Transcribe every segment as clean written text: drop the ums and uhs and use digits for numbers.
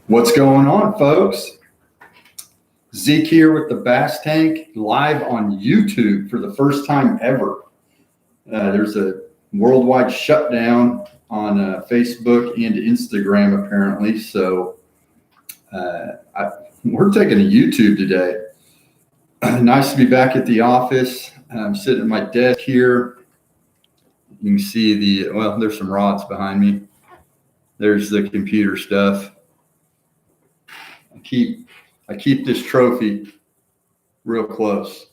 What's going on, folks? Zeke here with the Bass Tank live on YouTube for the first time ever. There's a worldwide shutdown on Facebook and Instagram, apparently. So we're taking to YouTube today. Nice to be back at the office. I'm sitting at my desk here. You can see there's some rods behind me. There's the computer stuff. I keep this trophy real close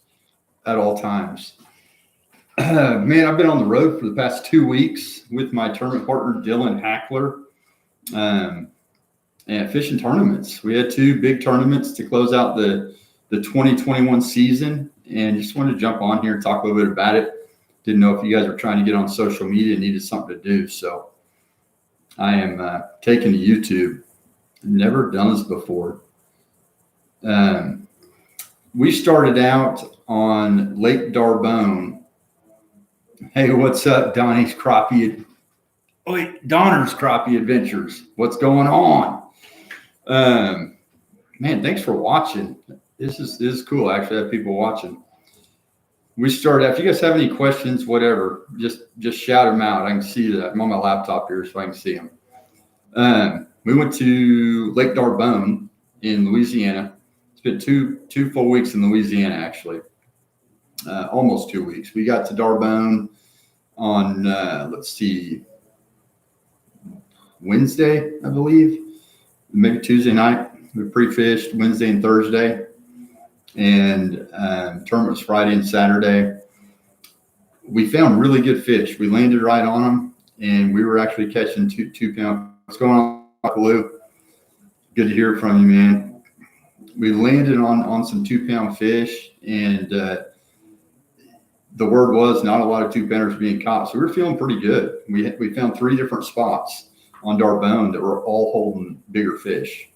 at all times. Man, I've been on the road for the past 2 weeks with my tournament partner, Dylan Hackler, and fishing tournaments. We had 2 big tournaments to close out the 2021 season, and just wanted to jump on here and talk a little bit about it. Didn't know if you guys were trying to get on social media and needed something to do. So I am taking to YouTube. Never done this before. We started out on Lake D'Arbonne. Hey, what's up, Donner's Crappie Adventures? What's going on? Man, thanks for watching. This is cool. Actually, I have people watching. We started out. If you guys have any questions, whatever, just shout them out. I can see that. I'm on my laptop here, so I can see them. We went to Lake D'Arbonne in Louisiana. Spent two full weeks in Louisiana, actually. Almost 2 weeks. We got to D'Arbonne on, Wednesday, I believe. Maybe Tuesday night. We pre-fished Wednesday and Thursday. And tournament was Friday and Saturday. We found really good fish. We landed right on them, and we were actually catching 2-pound. What's going on, Lou? Good to hear from you, man. We landed on some 2-pound fish, and the word was not a lot of 2-pounders being caught. So we were feeling pretty good. We found 3 different spots on D'Arbonne that were all holding bigger fish.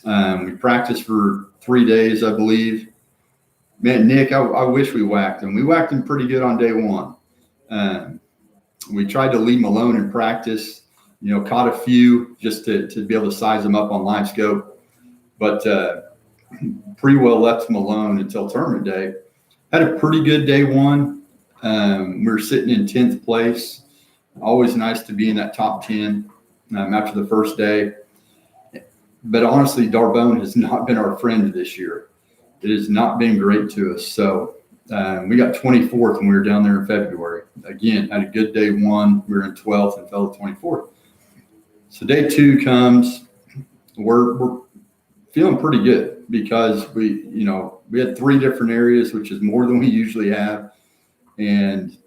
We practiced for 3 days, I believe. Man, Nick, I wish we whacked them. We whacked them pretty good on day 1. We tried to leave them alone in practice. Caught a few just to be able to size them up on live scope, but pretty well left them alone until tournament day. Had a pretty good day 1. We were sitting in 10th place. Always nice to be in that top 10 after the first day. But honestly, D'Arbonne has not been our friend this year. It has not been great to us. So we got 24th when we were down there in February. Again, had a good day 1. We were in 12th and fell to 24th. So day 2 comes. We're feeling pretty good because we had 3 different areas, which is more than we usually have, and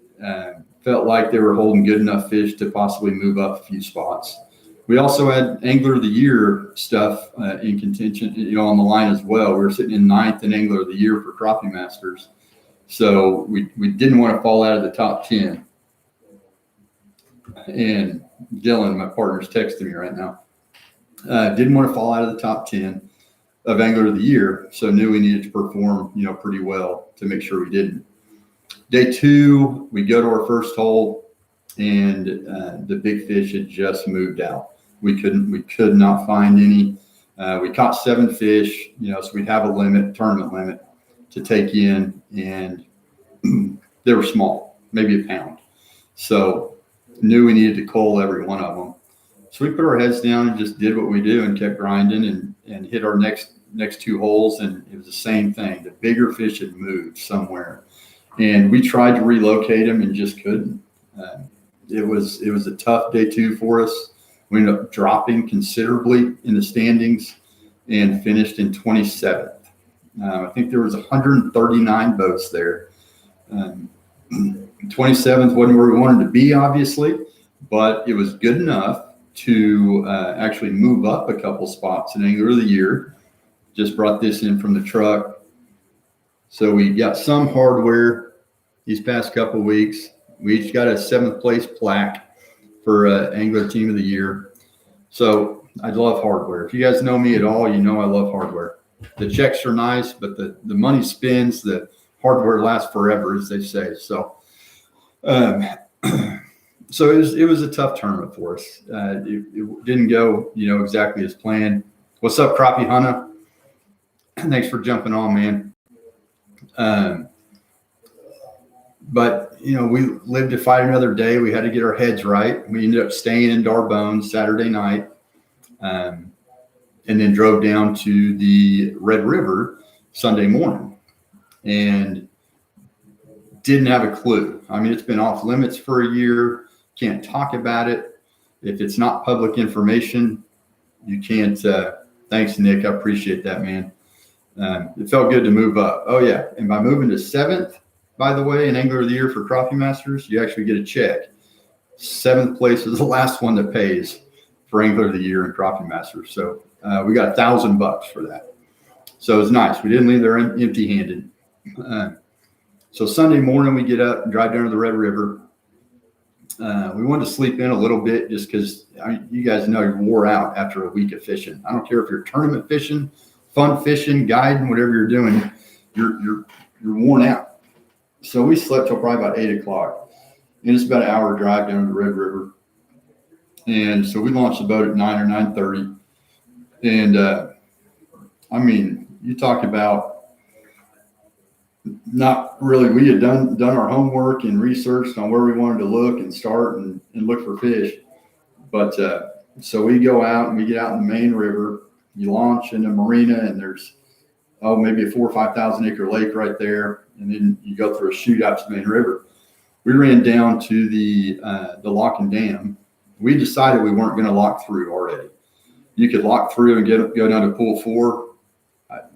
felt like they were holding good enough fish to possibly move up a few spots. We also had Angler of the Year stuff in contention, on the line as well. We were sitting in 9th in Angler of the Year for Crappie Masters. So we didn't want to fall out of the top 10. And Dylan, my partner's texting me right now. Didn't want to fall out of the top 10 of Angler of the Year, so knew we needed to perform, pretty well to make sure we didn't. Day 2, we go to our first hole, and the big fish had just moved out. We could not find any. We caught 7 fish, so we'd have a tournament limit to take in, and they were small, maybe a pound. So knew we needed to cull every one of them. So we put our heads down and just did what we do and kept grinding and hit our next 2 holes, and it was the same thing. The bigger fish had moved somewhere, and we tried to relocate them and just couldn't. It was a tough day 2 for us. We ended up dropping considerably in the standings and finished in 27th. I think there was 139 boats there. 27th wasn't where we wanted to be, obviously, but it was good enough to actually move up a couple spots in Angler of the Year. Just brought this in from the truck. So we got some hardware these past couple of weeks. We each got a 7th place plaque for Angler Team of the Year. So I love hardware. If you guys know me at all, I love hardware. The checks are nice, but the money spins, the hardware lasts forever, as they say. So it was a tough tournament for us. It didn't go, exactly as planned. What's up, Crappie Hunter? Thanks for jumping on, man. But, you know, we lived to fight another day. We had to get our heads right. We ended up staying in Darbone Saturday night, and then drove down to the Red River Sunday morning and didn't have a clue. I mean, it's been off limits for a year. Can't talk about it. If it's not public information, you can't. Thanks, Nick. I appreciate that, man. It felt good to move up. Oh, yeah. And by moving to 7th, by the way, in Angler of the Year for Crappie Masters, you actually get a check. 7th place is the last one that pays for Angler of the Year in Crappie Masters. So we got $1,000 for that. So it's nice. We didn't leave there empty-handed. So Sunday morning, we get up and drive down to the Red River. We wanted to sleep in a little bit just because you guys know you're wore out after a week of fishing. I don't care if you're tournament fishing, fun fishing, guiding, whatever you're doing, you're worn out. So we slept till probably about 8 o'clock. And it's about an hour drive down to the Red River. And so we launched the boat at 9 or 9:30. And I mean, you talk about not really, we had done our homework and researched on where we wanted to look and start and look for fish. But so we go out and we get out in the main river. You launch in the marina, and there's maybe a 4,000 or 5,000 acre lake right there, and then you go through a chute out to the main river. We ran down to the lock and dam. We decided we weren't going to lock through already. You could lock through and go down to pool 4.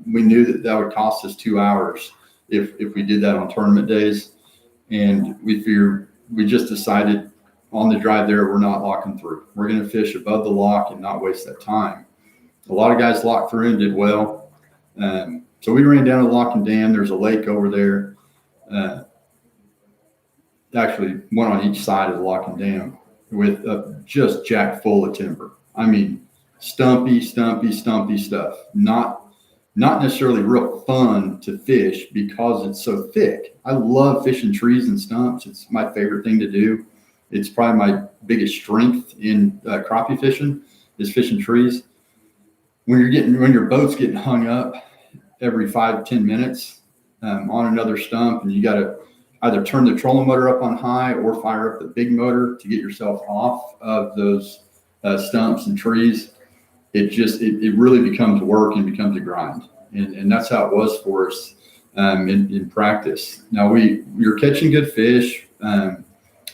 We knew that would cost us 2 hours if we did that on tournament days, and we just decided on the drive there, we're not locking through. We're going to fish above the lock and not waste that time. A lot of guys locked through and did well. So we ran down to the lock and dam. There's a lake over there. Actually, one on each side of the lock and dam with just jack full of timber. I mean, stumpy stuff. Not necessarily real fun to fish because it's so thick. I love fishing trees and stumps. It's my favorite thing to do. It's probably my biggest strength in crappie fishing is fishing trees. When your boat's getting hung up every 5-10 minutes on another stump, and you got to either turn the trolling motor up on high or fire up the big motor to get yourself off of those stumps and trees, it really becomes work and becomes a grind. And that's how it was for us in practice. Now we're catching good fish.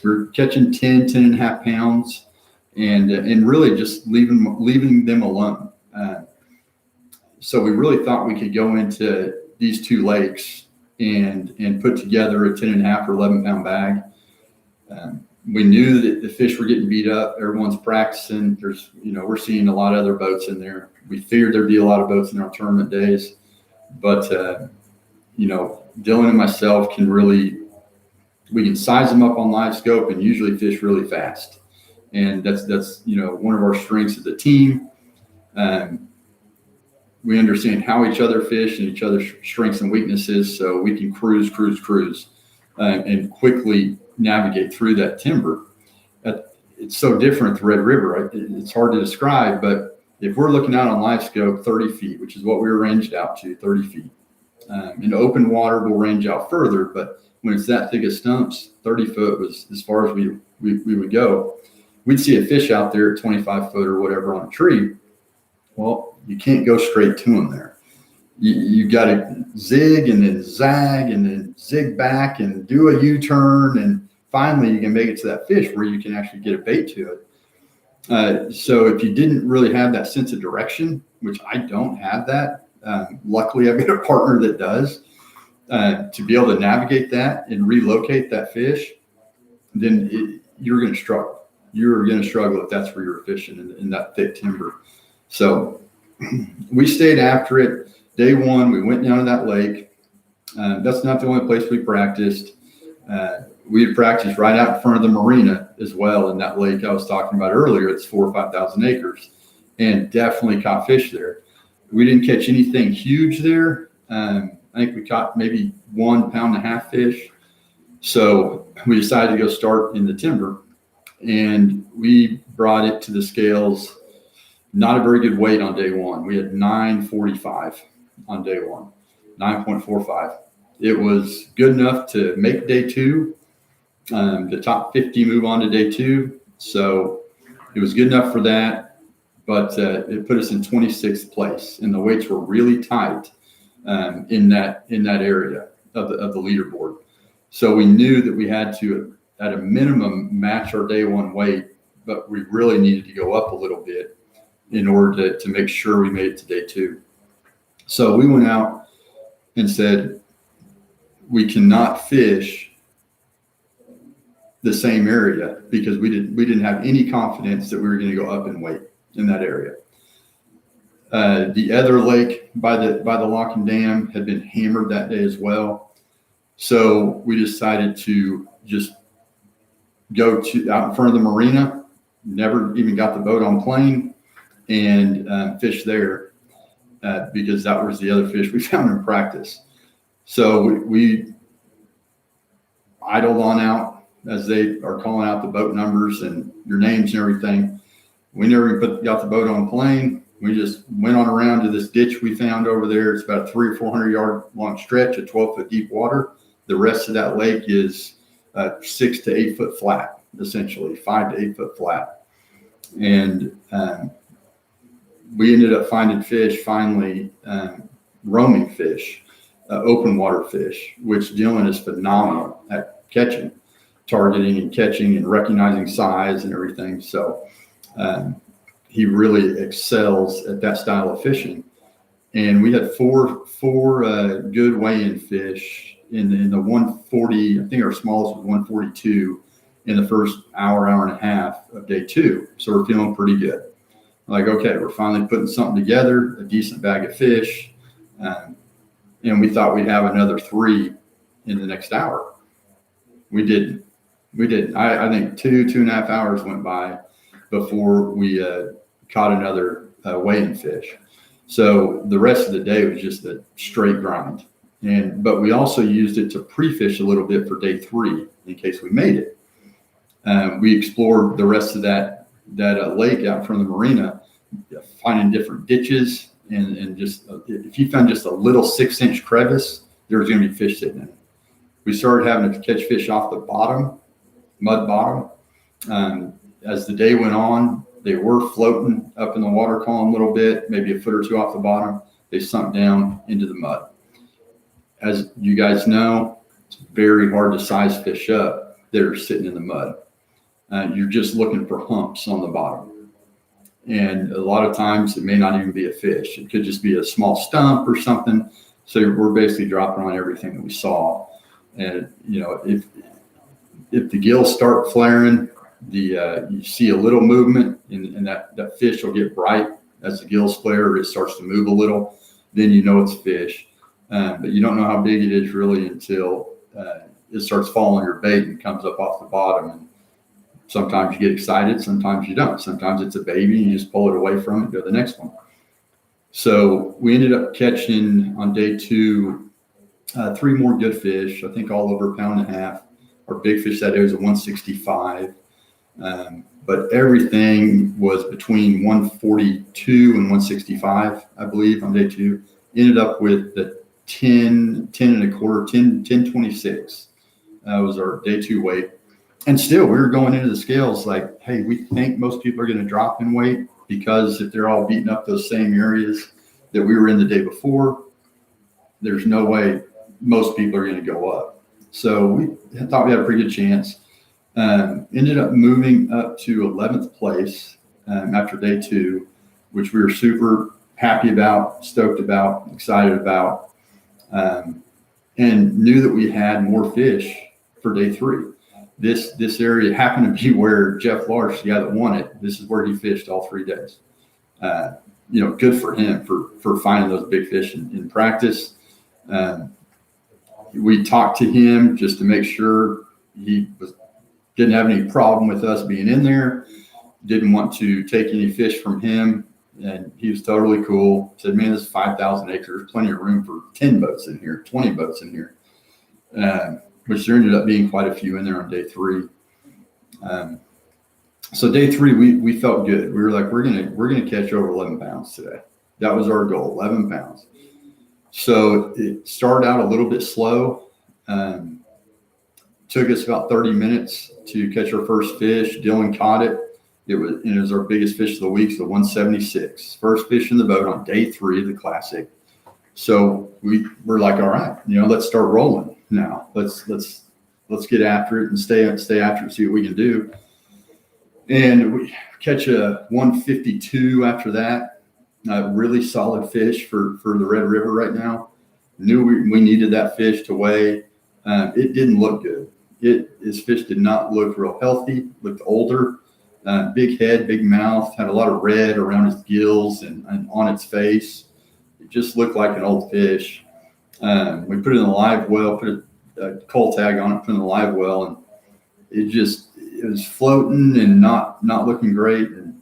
We're catching 10.5 pounds and really just leaving them alone. So we really thought we could go into these 2 lakes and put together a 10.5 or 11 pound bag. We knew that the fish were getting beat up. Everyone's practicing. We're seeing a lot of other boats in there. We figured there'd be a lot of boats in our tournament days, but Dylan and myself we can size them up on live scope and usually fish really fast. And that's one of our strengths as a team. We understand how each other fish and each other's strengths and weaknesses, so we can cruise, and quickly navigate through that timber. It's so different at the Red River. It's hard to describe, but if we're looking out on live scope 30 feet, which is what we were ranged out to, 30 feet. In open water, we'll range out further, but when it's that thick of stumps, 30 foot was as far as we would go. We'd see a fish out there at 25 foot or whatever on a tree. Well, you can't go straight to them there. You got to zig and then zag and then zig back and do a U-turn, and finally you can make it to that fish where you can actually get a bait to it. So if you didn't really have that sense of direction, which I don't have that, luckily I've got a partner that does, to be able to navigate that and relocate that fish, then you're going to struggle. You're going to struggle if that's where you're fishing in that thick timber. So we stayed after it. Day 1, we went down to that lake. That's not the only place we practiced. We had practiced right out in front of the marina as well in that lake I was talking about earlier. It's 4,000 or 5,000 acres, and definitely caught fish there. We didn't catch anything huge there. I think we caught maybe 1.5 pound fish. So we decided to go start in the timber, and we brought it to the scales Not a very good weight on day one. We had 945 on day one, 9.45. It was good enough to make day two, the top 50 move on to day two. So it was good enough for that, but it put us in 26th place, and the weights were really tight in that area of the leaderboard. So we knew that we had to, at a minimum, match our day one weight, but we really needed to go up a little bit in order to make sure we made it to day two. So we went out and said, we cannot fish the same area because we didn't have any confidence that we were going to go up in weight in that area. The other lake by the lock and dam had been hammered that day as well. So we decided to just go out in front of the marina, never even got the boat on plane, and fish there because that was the other fish we found in practice. So we idled on out as they are calling out the boat numbers and your names and everything. We never even got the boat on plane. We just went on around to this ditch we found over there. It's about a 300 or 400 yard long stretch of 12-foot deep water. The rest of that lake is 6 to 8 foot flat, essentially 5 to 8 foot flat. And we ended up finding fish, finally, roaming fish, open water fish, which Dylan is phenomenal at catching, targeting and catching and recognizing size and everything. So he really excels at that style of fishing. And we had four good weigh-in fish in the 140. I think our smallest was 142 in the first hour and a half of day two. So we're feeling pretty good. Like, okay, we're finally putting something together, a decent bag of fish. And we thought we'd have another 3 in the next hour. We didn't. I think 2.5 hours went by before we caught another weigh-in fish. So the rest of the day was just a straight grind. But we also used it to pre-fish a little bit for day 3 in case we made it. We explored the rest of that lake out from the marina, finding different ditches and just if you found just a little 6-inch crevice, there was going to be fish sitting in it. We started having to catch fish off the bottom, mud bottom. As the day went on, they were floating up in the water column a little bit, maybe a foot or two off the bottom. They sunk down into the mud. As you guys know, it's very hard to size fish up that are sitting in the mud. You're just looking for humps on the bottom. And a lot of times it may not even be a fish. It could just be a small stump or something. So we're basically dropping on everything that we saw. And, you know, if the gills start flaring, you see a little movement and that fish will get bright as the gills flare, or it starts to move a little, then you know it's fish. But you don't know how big it is really until it starts following your bait and comes up off the bottom. And sometimes you get excited, sometimes you don't. Sometimes it's a baby and you just pull it away from it and go to the next one. So we ended up catching on day 2 3 more good fish, I think all over 1.5 pounds. Our big fish that day was a 165. But everything was between 142 and 165, I believe, on day 2. Ended up with the 10 and a quarter, 1026 was our day 2 weight. And still, we were going into the scales like, hey, we think most people are going to drop in weight because if they're all beating up those same areas that we were in the day before, there's no way most people are going to go up. So we thought we had a pretty good chance. Ended up moving up to 11th place after day 2, which we were super happy about, stoked about, excited about, and knew that we had more fish for day 3. This area happened to be where Jeff Larch, the guy that won it, this is where he fished all 3 days. You know, good for him for finding those big fish in practice. We talked to him just to make sure he didn't have any problem with us being in there, didn't want to take any fish from him, and he was totally cool. Said, man, this is 5,000 acres, there's plenty of room for 10 boats in here, 20 boats in here, which there ended up being quite a few in there on day 3. So day 3, we felt good. We were like, we're gonna catch over 11 pounds today. That was our goal, 11 pounds. So it started out a little bit slow. Took us about 30 minutes to catch our first fish. Dylan caught it. It was our biggest fish of the week, so 176. First fish in the boat on day 3 of the Classic. So we're like, all right, let's start rolling now. Let's get after it and stay after it and see what we can do. And we catch a 152 after that. A really solid fish for the Red River right now. Knew we needed that fish to weigh. It didn't look good. His fish did not look real healthy. Looked older. Big head, big mouth. Had a lot of red around his gills and on its face. It just looked like an old fish. We put it in the live well. Put a cull tag on it. Put it in the live well, and it was floating and not looking great. And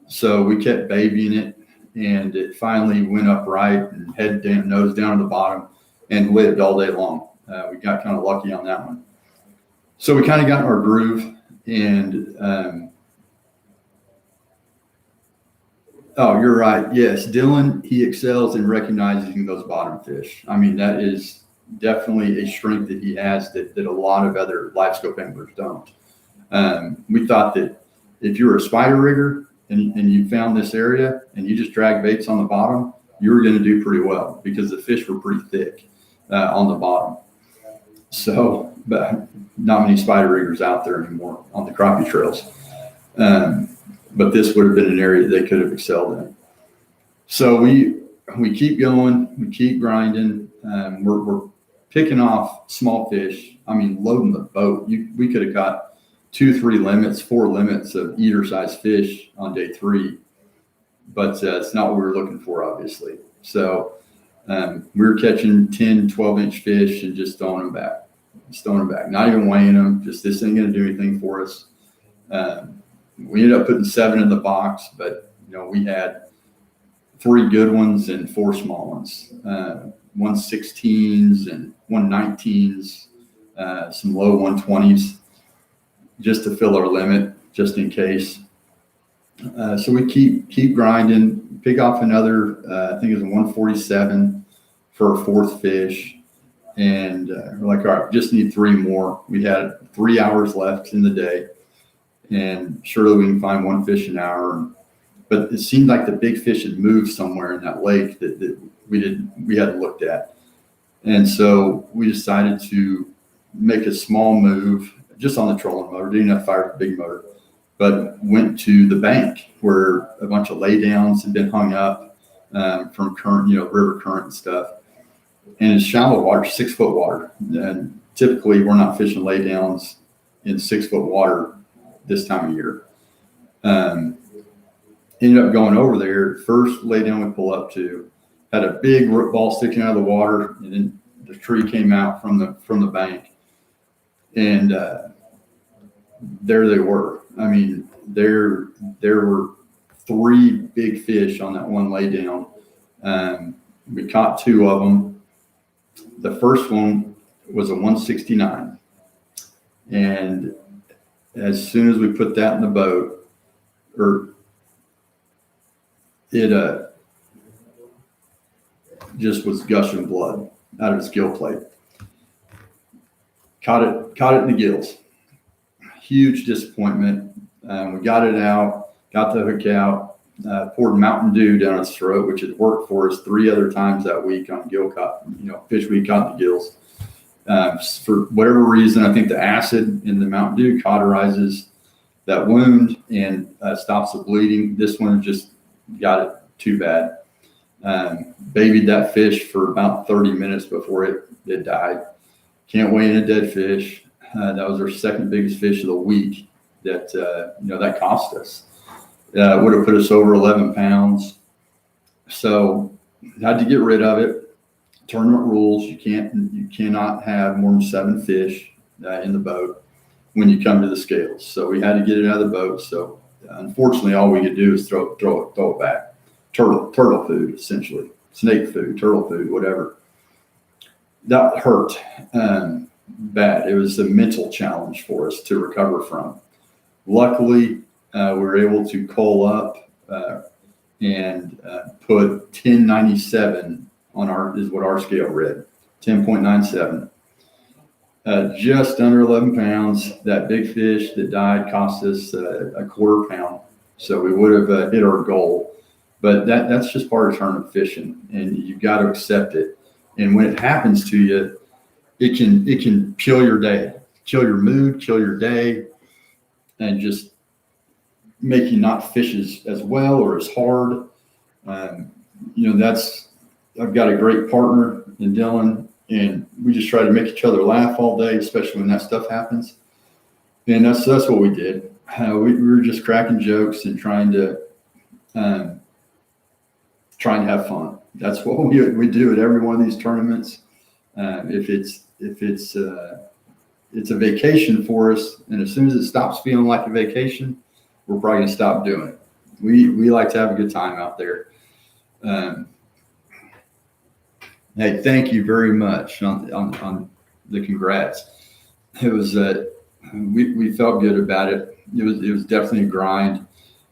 so we kept babying it, and it finally went upright and head down, nose down to the bottom, and lived all day long. We got kind of lucky on that one. So we kind of got in our groove, and oh, you're right. Yes, Dylan, he excels in recognizing those bottom fish. I mean, that is definitely a strength that he has that a lot of other live scope anglers don't. We thought that if you were a spider rigger and you found this area and you just drag baits on the bottom, you were going to do pretty well because the fish were pretty thick on the bottom. So, but not many spider riggers out there anymore on the crappie trails. But this would have been an area they could have excelled in. So we keep going, we keep grinding. We're picking off small fish. I mean, loading the boat. We could have got 2, 3 limits, 4 limits of eater-sized fish on day 3, but it's not what we were looking for, obviously. So we were catching 10, 12-inch fish and just throwing them back, not even weighing them. Just this ain't going to do anything for us. We ended up putting 7 in the box, but we had 3 good ones and 4 small ones, 116s and 119s, some low 120s, just to fill our limit, just in case. So we keep grinding, pick off another, I think it was a 147 for a 4th fish. And we're like, all right, just need 3 more. We had 3 hours left in the day, and surely we can find 1 fish an hour. But it seemed like the big fish had moved somewhere in that lake that we hadn't looked at. And so we decided to make a small move just on the trolling motor, didn't have to fire the big motor, but went to the bank where a bunch of laydowns had been hung up from current, river current and stuff. And it's shallow water, 6-foot water. And typically we're not fishing laydowns in 6-foot water this time of year. Ended up going over there. First laydown we pull up to had a big root ball sticking out of the water, and then the tree came out from the bank, and there they were. I mean, there were 3 big fish on that one laydown. We caught 2 of them. The first one was a 169, and as soon as we put that in the boat, it just was gushing blood out of its gill plate. Caught it in the gills. Huge disappointment. We got it out, got the hook out, poured Mountain Dew down its throat, which had worked for us 3 other times that week on gill caught, fish we caught in the gills. For whatever reason, I think the acid in the Mountain Dew cauterizes that wound and stops the bleeding. This one just got it too bad. Babied that fish for about 30 minutes before it died. Can't weigh in a dead fish. That was our 2nd biggest fish of the week that cost us. Would have put us over 11 pounds. So had to get rid of it. Tournament rules, you cannot have more than 7 fish in the boat when you come to the scales. So we had to get it out of the boat. So unfortunately, all we could do is throw it back. Turtle food, essentially. Snake food, turtle food, whatever. That hurt bad. It was a mental challenge for us to recover from. Luckily, we were able to coal up and put 1097 on is what our scale read, 10.97. Just under 11 pounds. That big fish that died cost us a quarter pound. So we would have hit our goal. But that's just part of tournament fishing, and you've got to accept it. And when it happens to you, it can kill your day, kill your mood, kill your day, and just make you not fish as well or as hard. I've got a great partner in Dylan, and we just try to make each other laugh all day, especially when that stuff happens. And that's what we did. We were just cracking jokes and trying to have fun. That's what we do at every one of these tournaments. If it's a vacation for us, and as soon as it stops feeling like a vacation, we're probably gonna stop doing it. We like to have a good time out there. Hey, thank you very much on the congrats. It was we felt good about it. It was definitely a grind.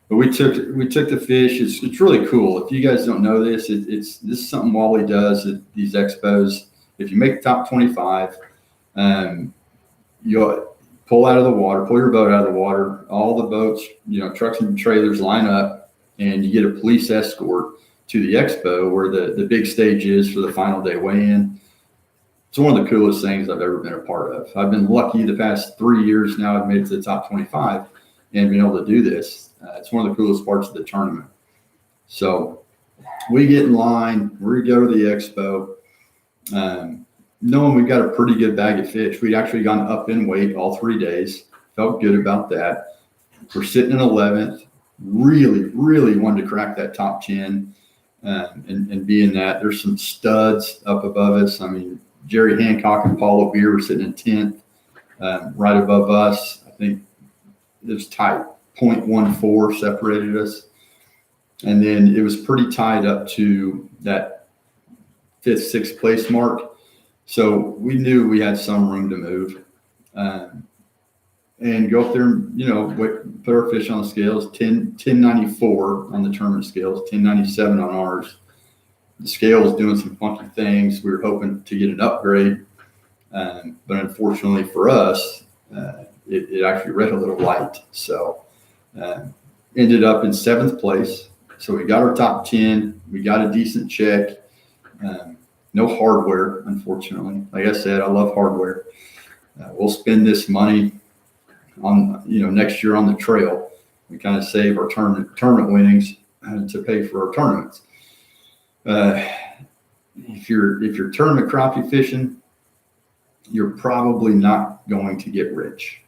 But we took the fish. It's really cool. If you guys don't know this, this is something Wally does at these expos. If you make the top 25, you'll pull your boat out of the water. All the boats, trucks and trailers line up, and you get a police escort to the expo where the big stage is for the final day weigh-in. It's one of the coolest things I've ever been a part of. I've been lucky the past 3 years now. I've made it to the top 25 and been able to do this. It's one of the coolest parts of the tournament. So we get in line, we go to the expo, knowing we got a pretty good bag of fish. We'd actually gone up in weight all 3 days, felt good about that. We're sitting in 11th, really, really wanted to crack that top 10 and be in that. There's some studs up above us. I mean, Jerry Hancock and Paulo Beer were sitting in 10th, right above us. I think it was tight. 0.14 separated us. And then it was pretty tied up to that 5th, 6th place mark. So we knew we had some room to move and go up there and, put our fish on the scales, 1094 on the tournament scales, 1097 on ours. The scale was doing some funky things. We were hoping to get an upgrade. But unfortunately for us, it actually read a little light. So ended up in 7th place. So we got our top 10. We got a decent check. No hardware, unfortunately. Like I said, I love hardware. We'll spend this money on, next year on the trail. We kind of save our tournament winnings to pay for our tournaments. If you're tournament crappie fishing, you're probably not going to get rich.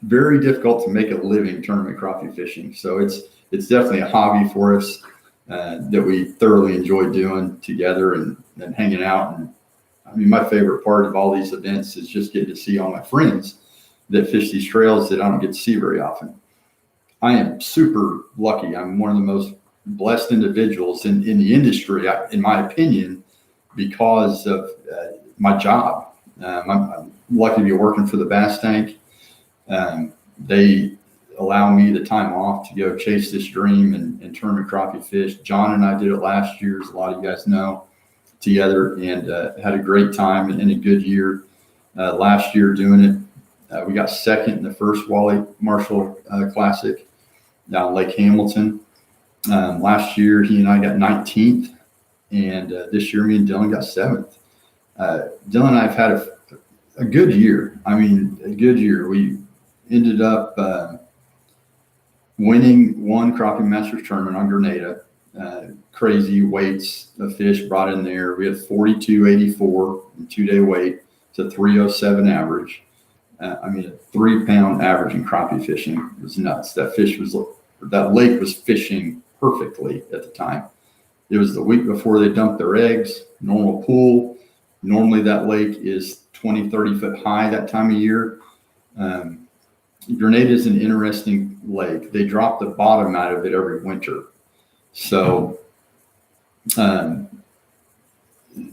Very difficult to make a living tournament crappie fishing. So it's definitely a hobby for us that we thoroughly enjoy doing together and hanging out. And I mean, my favorite part of all these events is just getting to see all my friends that fish these trails that I don't get to see very often. I am super lucky. I'm one of the most blessed individuals in the industry, in my opinion, because of my job. I'm lucky to be working for the Bass Tank. They allow me the time off to go chase this dream and tournament crappie fish. John and I did it last year, as a lot of you guys know, together, and had a great time and a good year last year doing it. We got second in the first Wally Marshall Classic down Lake Hamilton. Last year, he and I got 19th, and this year, me and Dylan got 7th. Dylan and I have had a good year. I mean, a good year. We ended up winning one Crappie Masters tournament on Grenada. Crazy weights of fish brought in there. We had 42.84 in 2-day weight to 307 average. I mean, a 3-pound average in crappie fishing. It was nuts. That lake was fishing perfectly at the time. It was the week before they dumped their eggs, normal pool. Normally that lake is 20, 30 foot high that time of year. Grenada is an interesting lake. They drop the bottom out of it every winter. So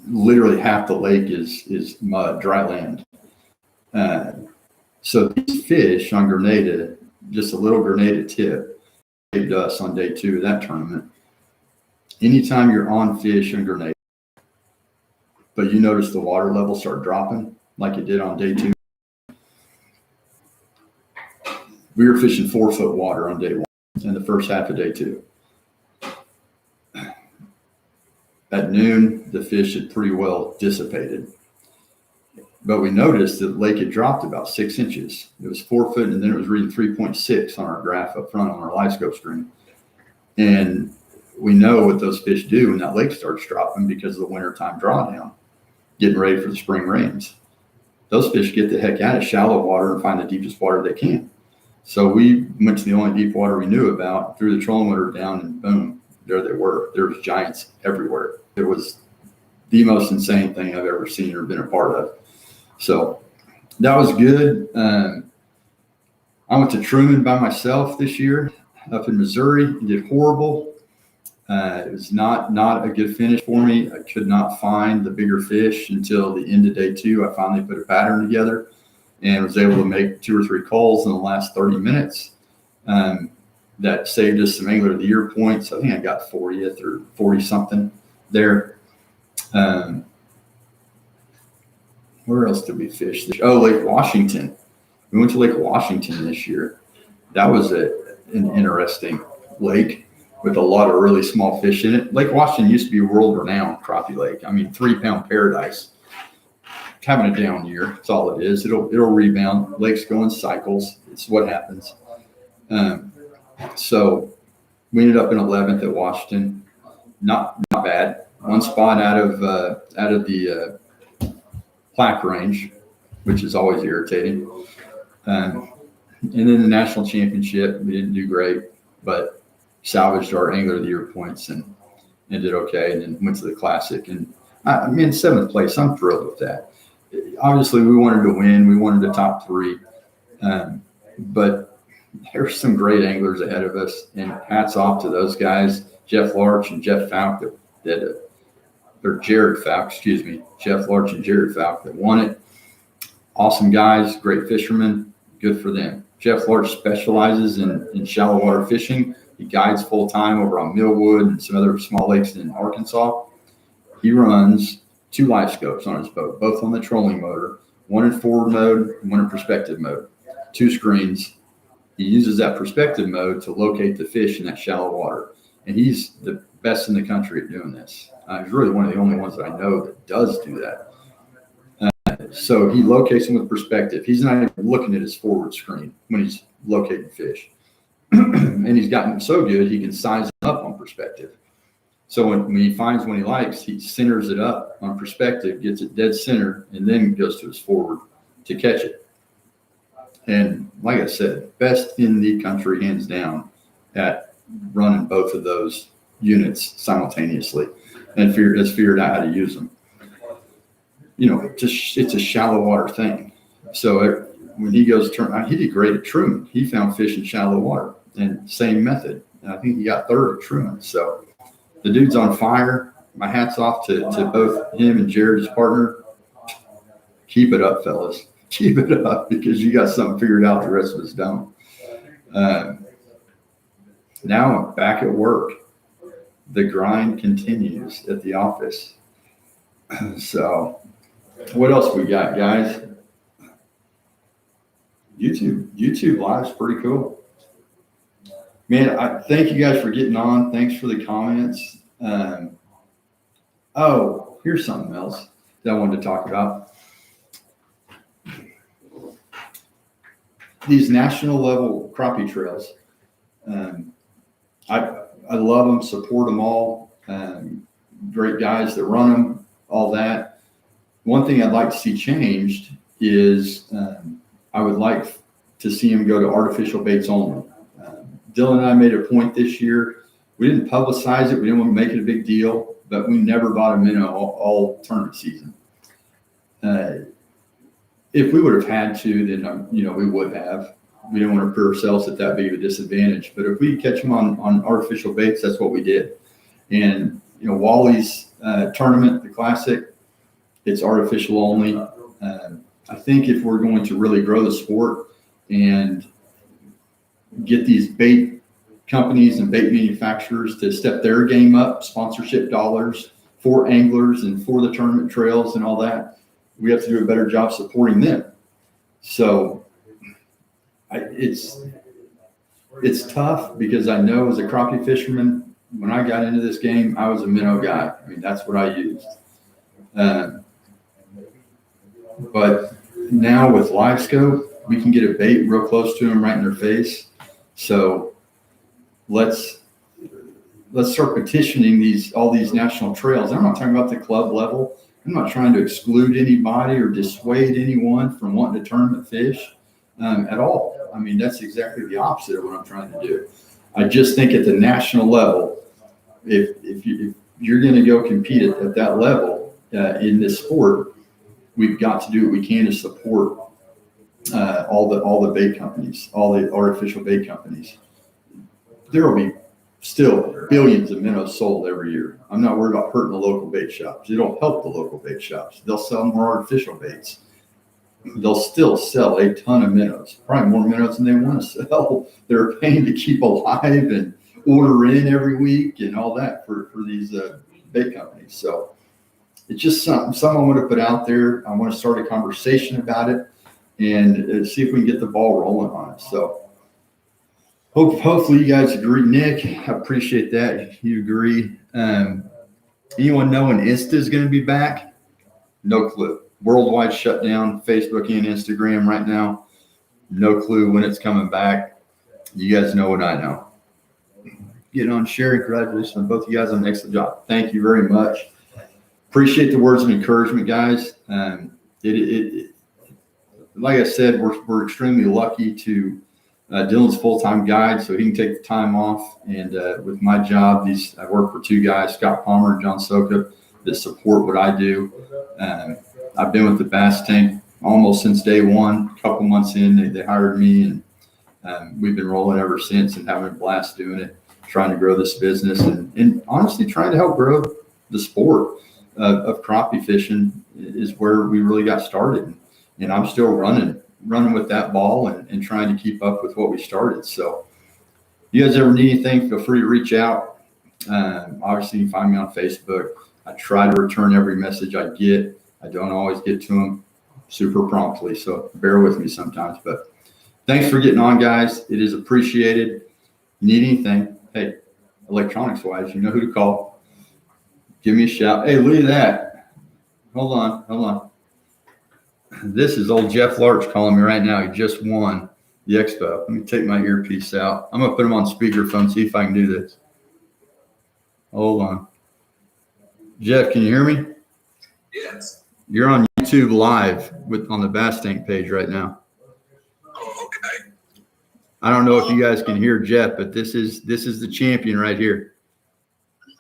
literally half the lake is mud, dry land. So these fish on Grenada, just a little grenade tip saved us on day 2 of that tournament. Anytime you're on fish and grenade, but you notice the water level start dropping like it did on day 2. We were fishing 4-foot water on day 1 in the first half of day 2. At noon, the fish had pretty well dissipated. But we noticed that the lake had dropped about 6 inches. It was 4 foot, and then it was reading 3.6 on our graph up front on our live scope screen. And we know what those fish do when that lake starts dropping because of the wintertime drawdown, getting ready for the spring rains. Those fish get the heck out of shallow water and find the deepest water they can. So we went to the only deep water we knew about, threw the trolling motor down, and boom, there they were. There was giants everywhere. It was the most insane thing I've ever seen or been a part of. So that was good. I went to Truman by myself this year up in Missouri and did horrible. It was not a good finish for me. I could not find the bigger fish until the end of day 2. I finally put a pattern together and was able to make 2 or 3 calls in the last 30 minutes. That saved us some Angler of the Year points. I think I got 40th or 40 something there. Where else did we fish? Lake Washington. We went to Lake Washington this year. That was an interesting lake with a lot of really small fish in it. Lake Washington used to be a world-renowned crappie lake. I mean, 3-pound paradise. Having a down year, that's all it is. It'll rebound. Lakes go in cycles. It's what happens. So we ended up in 11th at Washington. Not bad. 1 spot out of the plaque range, which is always irritating. And then the national championship, we didn't do great, but salvaged our Angler of the Year points and did okay. And then went to the Classic. And I mean, 7th place, I'm thrilled with that. Obviously, we wanted to win. We wanted the top 3. But there's some great anglers ahead of us. And hats off to those guys, Jeff Larch and Jeff Falk, or Jared Falk, excuse me, Jeff Larch and Jared Falk that won it. Awesome guys, great fishermen, good for them. Jeff Larch specializes in shallow water fishing. He guides full time over on Millwood and some other small lakes in Arkansas. He runs 2 live scopes on his boat, both on the trolling motor, 1 in forward mode, 1 in perspective mode, 2 screens. He uses that perspective mode to locate the fish in that shallow water. And he's the best in the country at doing this. He's really one of the only ones that I know that does do that. So he locates them with perspective. He's not even looking at his forward screen when he's locating fish. And he's gotten so good, he can size it up on perspective. So when he finds one he likes, he centers it up on perspective, gets it dead center, and then goes to his forward to catch it. And like I said, best in the country, hands down, at running both of those units simultaneously and has figured out how to use them. You know, it's a shallow water thing. So when he goes he did great at Truman. He found fish in shallow water and same method. And I think he got 3rd at Truman. So the dude's on fire. My hat's off to both him and Jared, his partner. Keep it up, fellas. Keep it up because you got something figured out the rest of us don't. Now I'm back at work. The grind continues at the office. So what else we got, guys? YouTube Live is pretty cool. Man, I thank you guys for getting on. Thanks for the comments. Here's something else that I wanted to talk about. These national level crappie trails. I love them, support them all. Great guys that run them, all that. One thing I'd like to see changed is I would like to see them go to artificial baits only. Dylan and I made a point this year. We didn't publicize it. We didn't want to make it a big deal, but we never bought a minnow all tournament season. If we would have had to, then we would have. We didn't want to put ourselves at that big of a disadvantage. But if we catch them on artificial baits, that's what we did. And Wally's tournament, the Classic, it's artificial only. I think if we're going to really grow the sport and get these bait companies and bait manufacturers to step their game up, sponsorship dollars for anglers and for the tournament trails and all that. We have to do a better job supporting them. So it's tough because I know as a crappie fisherman, when I got into this game, I was a minnow guy. I mean, that's what I used. But now with live scope, we can get a bait real close to them right in their face. So let's start petitioning all these national trails. I'm not talking about the club level. I'm not trying to exclude anybody or dissuade anyone from wanting to tournament fish at all. I mean, that's exactly the opposite of what I'm trying to do. I just think at the national level, if you're going to go compete at that level in this sport, we've got to do what we can to support all the bait companies, all the artificial bait companies. There will be still billions of minnows sold every year. I'm not worried about hurting the local bait shops. It'll help the local bait shops. They'll sell more artificial baits. They'll still sell a ton of minnows, probably more minnows than they want to sell. They're paying to keep alive and order in every week and all that for these bait companies. So it's just something I want to put out there. I want to start a conversation about it and see if we can get the ball rolling on it. So hopefully you guys agree. Nick, I appreciate that. You agree. Anyone know when Insta is going to be back? No clue. Worldwide shutdown, Facebook and Instagram right now. No clue when it's coming back. You guys know what I know. Get on sharing. Congratulations on both of you guys on an excellent job. Thank you very much. Appreciate the words of encouragement, guys. Like I said, we're extremely lucky to Dylan's full-time guide, so he can take the time off. And with my job, I work for two guys, Scott Palmer and John Soka, that support what I do. I've been with the Bass Tank almost since day one. A couple months in, they hired me, and we've been rolling ever since and having a blast doing it, trying to grow this business and honestly trying to help grow the sport of crappie fishing is where we really got started. And I'm still running with that ball and trying to keep up with what we started. So if you guys ever need anything, feel free to reach out. Obviously, you can find me on Facebook. I try to return every message I get. I don't always get to them super promptly, so bear with me sometimes. But thanks for getting on, guys. It is appreciated. You need anything, hey, electronics-wise, you know who to call. Give me a shout. Hey, look at that. Hold on. This is old Jeff Larch calling me right now. He just won the expo. Let me take my earpiece out. I'm going to put him on speakerphone, see if I can do this. Hold on. Jeff, can you hear me? Yes. You're on YouTube live on the Bass Tank page right now. Oh, okay. I don't know if you guys can hear Jeff, but this is the champion right here.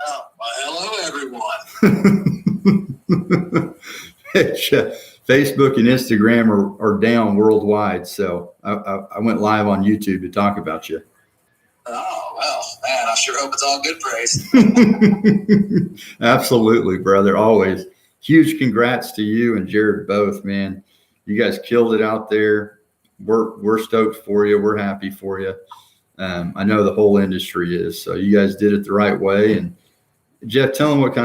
Oh, well, hello, everyone. Facebook and Instagram are down worldwide, so I went live on YouTube to talk about you. Oh, well, man, I sure hope it's all good praise. Absolutely, brother, always. Huge congrats to you and Jared both, man. You guys killed it out there. We're stoked for you. We're happy for you. I know the whole industry is, so you guys did it the right way. And Jeff, tell them what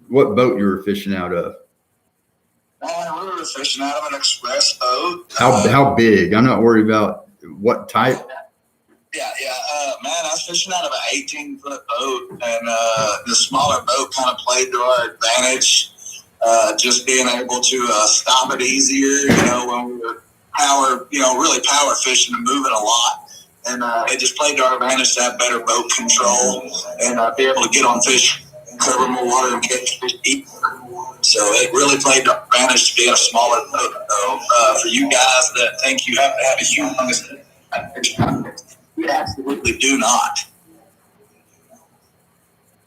boat you were fishing out of. Well, we were fishing out of an express boat. How big? I'm not worried about what type. Yeah. Man, I was fishing out of an 18-foot boat, and the smaller boat kind of played to our advantage. Just being able to stop it easier, when we were really power fishing and moving a lot. And it just played to our advantage to have better boat control and be able to get on fish, cover more water, and get fish deep. So it really played to our advantage to be in a smaller boat. So for you guys that think you have to have a humongous, we absolutely do not.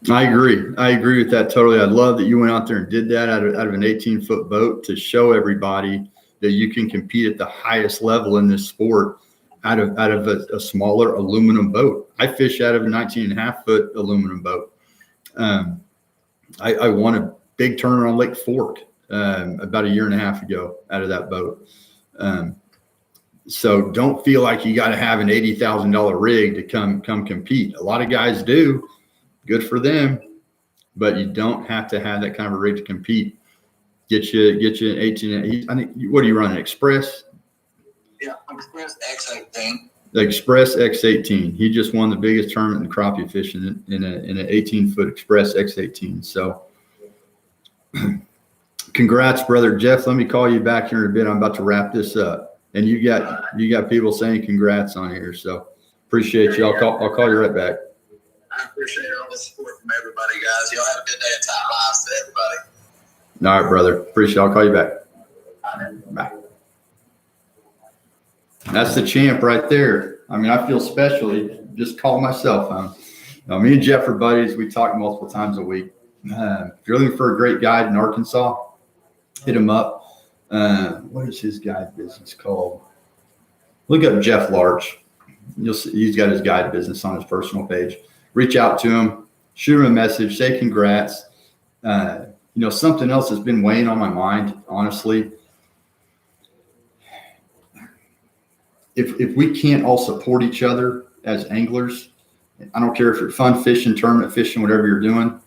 I agree with that totally. I love that you went out there and did that out of an 18-foot boat to show everybody that you can compete at the highest level in this sport out of a smaller aluminum boat. I fish out of a 19.5-foot aluminum boat. I won a big tournament on Lake Fork about a year and a half ago out of that boat. So don't feel like you got to have an $80,000 rig to come compete. A lot of guys do. Good for them, but you don't have to have that kind of a rig to compete. Get you an 18. I think, what do you run? An Express? Yeah, Express X18. The Express X18. He just won the biggest tournament in crappie fishing in an 18-foot Express X18. So congrats, brother Jeff. Let me call you back here in a bit. I'm about to wrap this up. And you got people saying congrats on here. So appreciate you. I'll call you right back. I appreciate all the support from everybody, guys. Y'all have a good day at Top Lives to everybody. All right, brother. Appreciate it. I'll call you back. Bye. That's the champ right there. I mean, I feel special. Just call my cell phone. Now, me and Jeff are buddies. We talk multiple times a week. If you're looking for a great guide in Arkansas, hit him up. What is his guide business called? Look up Jeff Larch. You'll see he's got his guide business on his personal page. Reach out to him, shoot him a message, say congrats. Something else has been weighing on my mind, honestly. If we can't all support each other as anglers, I don't care if you're fun fishing, tournament fishing, whatever you're doing.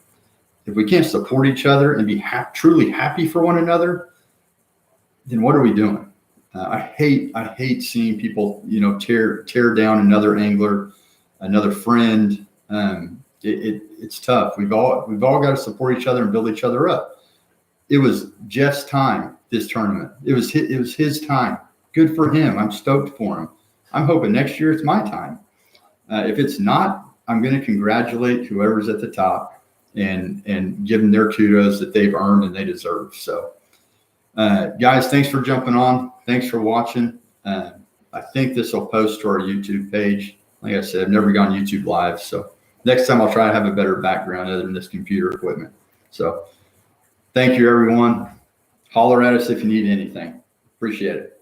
If we can't support each other and be truly happy for one another, then what are we doing? I hate seeing people, tear down another angler, another friend. It's tough. We've all got to support each other and build each other up. It was Jeff's time, this tournament. It was his time. Good for him. I'm stoked for him. I'm hoping next year it's my time. If it's not, I'm going to congratulate whoever's at the top and give them their kudos that they've earned and they deserve. So, guys, thanks for jumping on. Thanks for watching. I think this will post to our YouTube page. Like I said, I've never gone YouTube live. So next time I'll try to have a better background other than this computer equipment. So thank you, everyone. Holler at us if you need anything. Appreciate it.